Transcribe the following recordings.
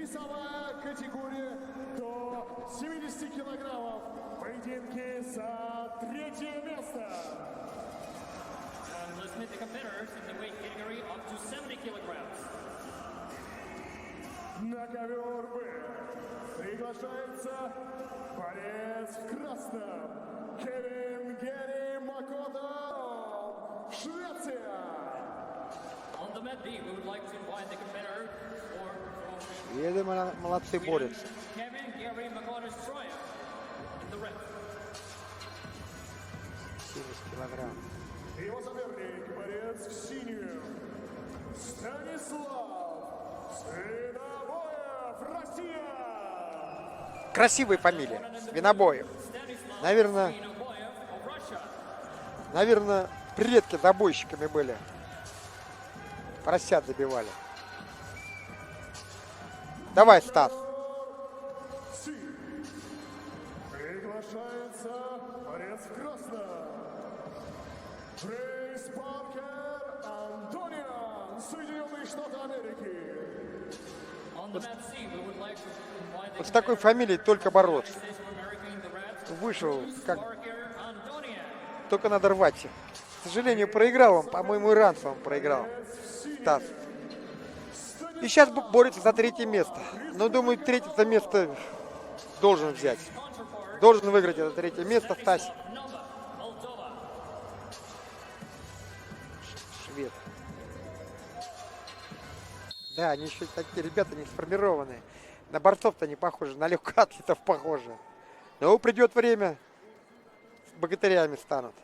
Весовая категория до 70 килограммов. Поединки за третье место. And let's meet the competitors in the weight category up to 70 kilograms. На ковер Б приглашается борец в красном Кевин Герри Макото, Швеция. On the mat B, we would like to invite the competitor for Шведы молодцы, борются. Kevin Gary Makoto Stroya in the red. 70 килограмм. Его соперник, борец в синем, Станислав Свинобоев, Россия. Красивая фамилия. Свинобоев. Наверное, предки забойщиками были. Поросят забивали. Давай, Стас. Приглашается борец в красном. Брейс Паркер Антониан, Соединенные Штаты Америки. On the mat C, we would like to invite the Вот с такой фамилией только бороться. States of America in the red. Вышел, как Parker Antonian. только надо рвать. К сожалению, проиграл он. По-моему, иранцам он проиграл. Стас. И сейчас борется за третье место. Но, думаю, третье место должен взять. Должен выиграть это третье место Стас. Nova, Moldova. Швед. Да, они еще такие ребята не сформированные. На борцов-то не похожи, на легкоатлетов похожи. Но придет время, с богатырями станут.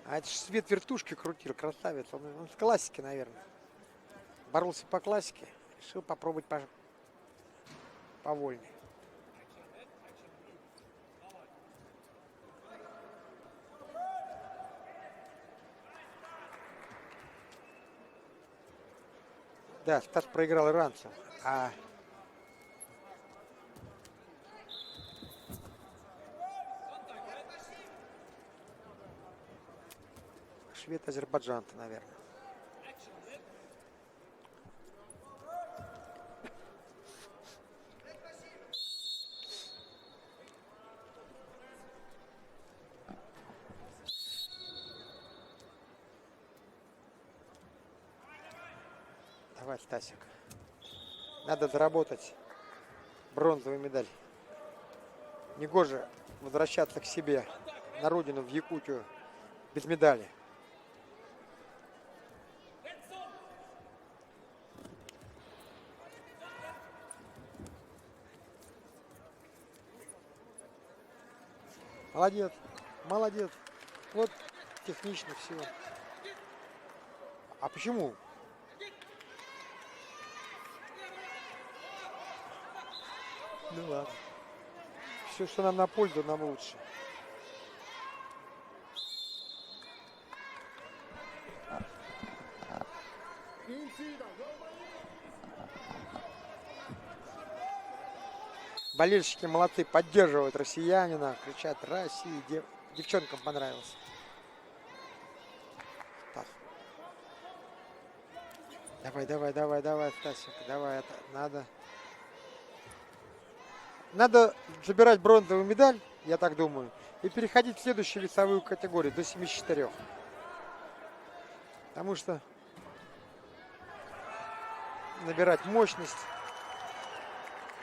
А это же Свет вертушки крутил, красавец. Он с классики, наверное. Боролся по классике. Решил попробовать повольнее. Да, Стас проиграл иранцам. А швед Азербайджан-то, наверное. Давай, Стасик. Надо заработать бронзовую медаль. Негоже возвращаться к себе на родину, в Якутию, без медали. Молодец, молодец. Вот технично все. А почему? Ну ладно. Все, что нам на пользу, нам лучше. Болельщики молодцы, поддерживают россиянина, кричат «Россия!». Девчонкам понравился. Стас. Давай, Стасик, давай, это надо забирать бронзовую медаль, я так думаю, и переходить в следующую весовую категорию, до 74. Потому что набирать мощность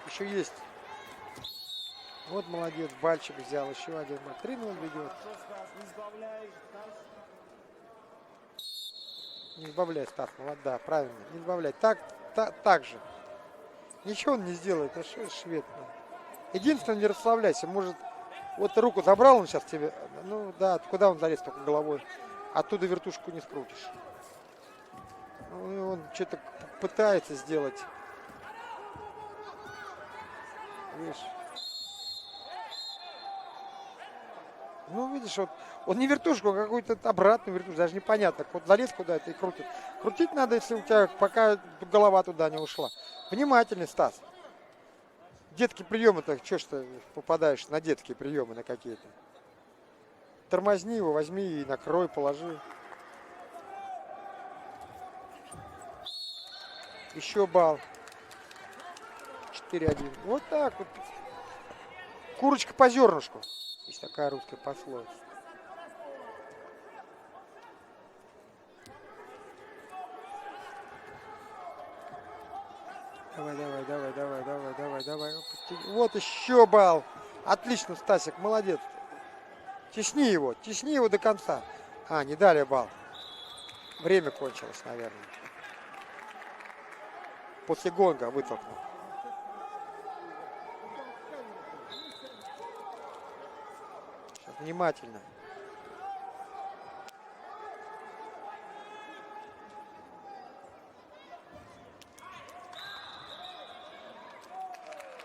еще есть. Вот молодец, Бальчик взял еще один. 3-0 ведет. Не сбавляй, Стас, да, правильно, не сбавляй. Так же. Ничего он не сделает, а что швед. Единственное, не расслабляйся. Может, вот руку забрал он сейчас тебе. Ну да, куда он залез только головой. Оттуда вертушку не скрутишь. Ну, и он что-то пытается сделать. Видишь? Ну, видишь, вот он не вертушку, а какую-то обратную вертушку. Даже непонятно. Вот залез куда-то и крутит. Крутить надо, если у тебя пока голова туда не ушла. Внимательный, Стас. Детские приемы-то, что ж ты попадаешь на детские приемы на какие-то? Тормозни его, возьми и накрой, положи. Еще балл. 4-1. Вот так вот. Курочка по зернышку. Есть такая русская пословица. Давай, давай, давай, давай, давай, давай, давай. Вот еще балл. Отлично, Стасик, молодец. Тесни его до конца. А, не дали балл. Время кончилось, наверное. После гонга вытолкнул. Сейчас, внимательно.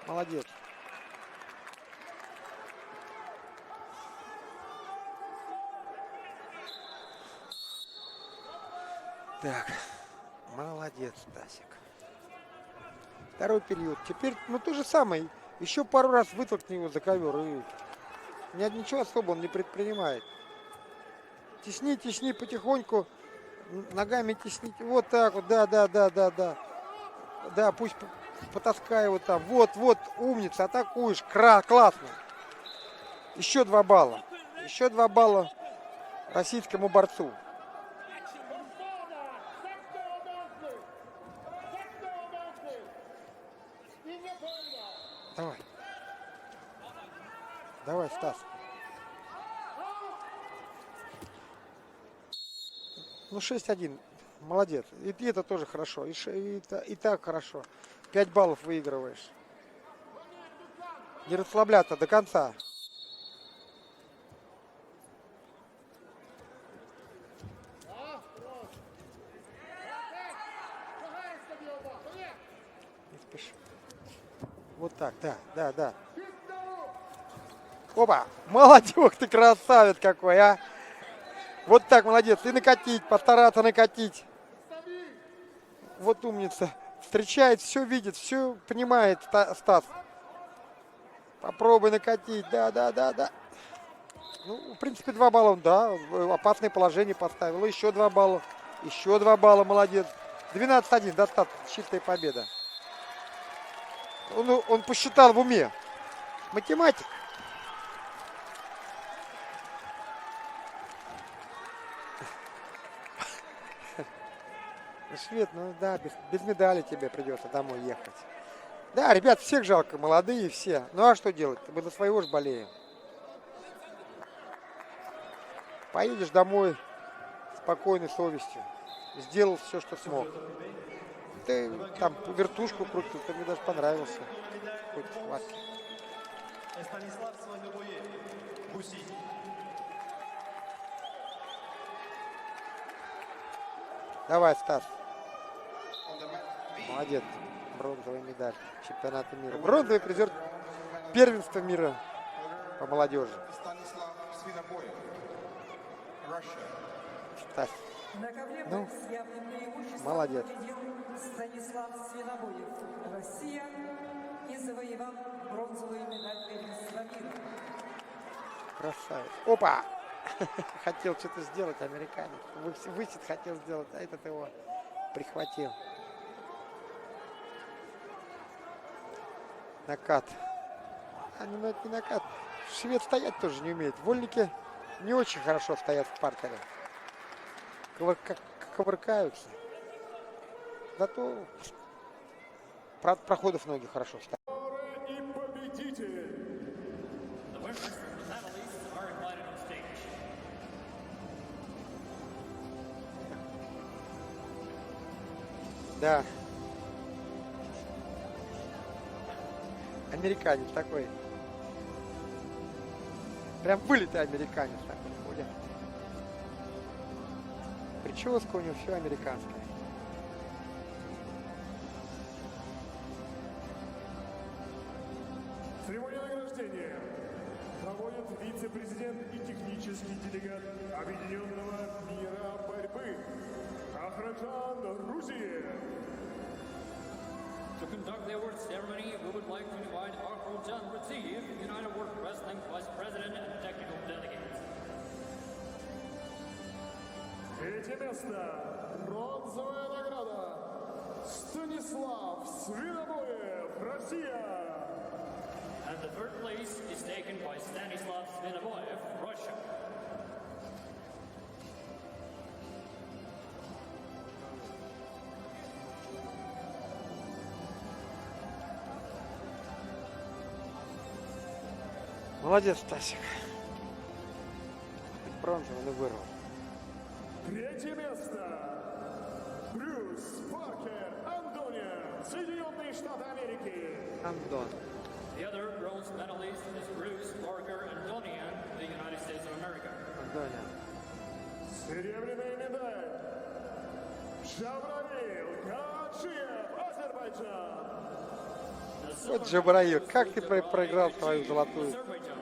Молодец. Так, молодец, Стасик. Второй период. Теперь, ну, то же самое. Еще пару раз вытолкни его за ковер. И ничего особо он не предпринимает. Тесни, тесни потихоньку. Ногами тесните. Вот так вот. Да. Да, пусть потаскай его там. Вот, умница, атакуешь. Классно. Еще 2 балла. Еще 2 балла российскому борцу. Давай. Давай, Стас. Ну, 6-1. Молодец. И это тоже хорошо. И так хорошо. 5 баллов выигрываешь. Не расслабляться до конца. Не спеши. Вот так, да. Опа! Молодец, ты красавец какой, а! Вот так, молодец. И накатить, постараться накатить. Вот умница. Встречает, все видит, все понимает Стас. Попробуй накатить. Да. Ну, в принципе, 2 балла, да. Опасное положение поставил. Еще 2 балла. Еще 2 балла, молодец. 12-1, достаточно. Чистая победа. Он посчитал в уме. Математик. Швед, ну да, без медали тебе придется домой ехать. Да, ребят, всех жалко, молодые все. Ну а что делать? Мы за своего же болеем. Поедешь домой спокойной совестью. Сделал все, что смог. Ты там вертушку крутил, ты мне даже понравился. Какой-то схватки. Давай, Стас. Молодец. Бронзовая медаль чемпионата мира. Бронзовый призер первенства мира по молодежи. Стас. Ну, молодец. Станислав Свинобоев, Россия, и завоевал бронзовую медаль первенства мира. Красавец. Опа! Хотел что-то сделать американец. Высед хотел сделать, а этот его прихватил. Накат. Ну это не накат. Швед стоять тоже не умеет. Вольники не очень хорошо стоят в партере. Ковыркаются. Зато проходов ноги хорошо стоят. И победитель. The winners and finalists are invited on stage. Да. Американец такой. Прям вылитый американец такой ходит. Прическа у него все американская. Церемонию награждения проводит вице-президент и технический делегат Объединенного мира борьбы Ахраджан Грузия. To conduct the awards ceremony, we would like to invite Akhrojan Raziv, United World Wrestling Vice President and Technical Delegate. Третье место. Бронзовая награда. Станислав Свинобоев, Россия. And the third place is taken by Stanislav Svinovoev, Russia. Молодец, Стасик. Бронзовый не вырвал. Третье место. Брюс Паркер, Антония, Соединенные Штаты Америки. Андон. The other bronze medalist is Bruce Parker Antonian, the United States of America. Андоня. Серебряная медаль. Джабраил Гаджиев, Азербайджан. The Вот silver Джабраил, medalist как is ты Jabrail проиграл Gadjiev, твою золотую? Azerbaijan.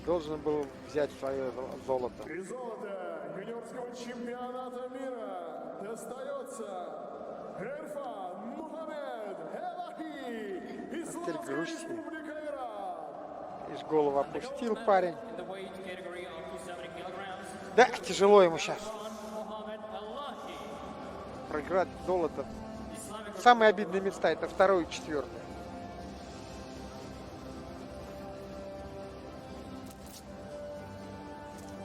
Должен был взять свое золото. И золото юниорского чемпионата мира достается Эрфан Мухаммед Элахи, Исламская грусти. республика Иран. Лишь голову The gold опустил medal парень. in the weight category up to 70 kilograms. Да, тяжело ему сейчас. Erfan Mohamed Elahi, Проиграть золото. Islamic Самые обидные места это второе и четвертое.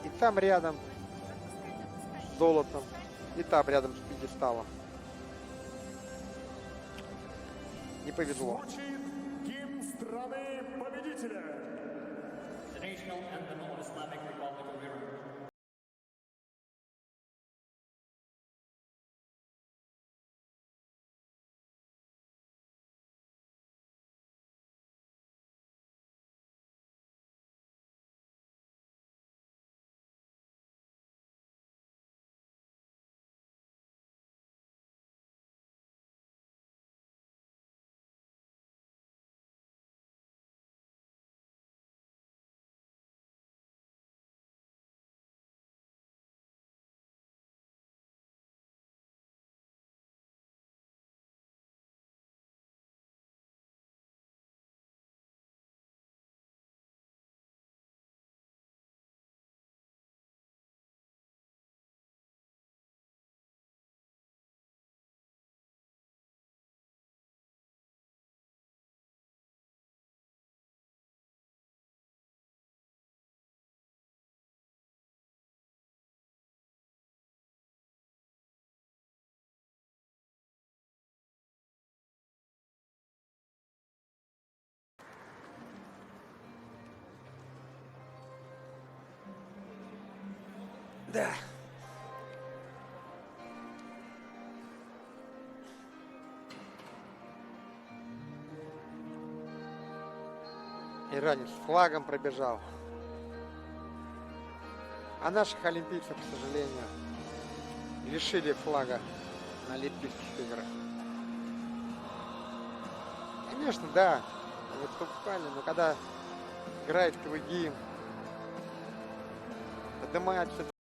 И там рядом с золотом, и там рядом с пьедесталом. Не повезло. Звучит гимн страны победителя. the national anthem of Islamic Republic of Iran. Да. Иранец с флагом пробежал. А наших олимпийцев, к сожалению, лишили флага на Олимпийских играх. Конечно, да, выступали, но когда играет КВГ, поднимается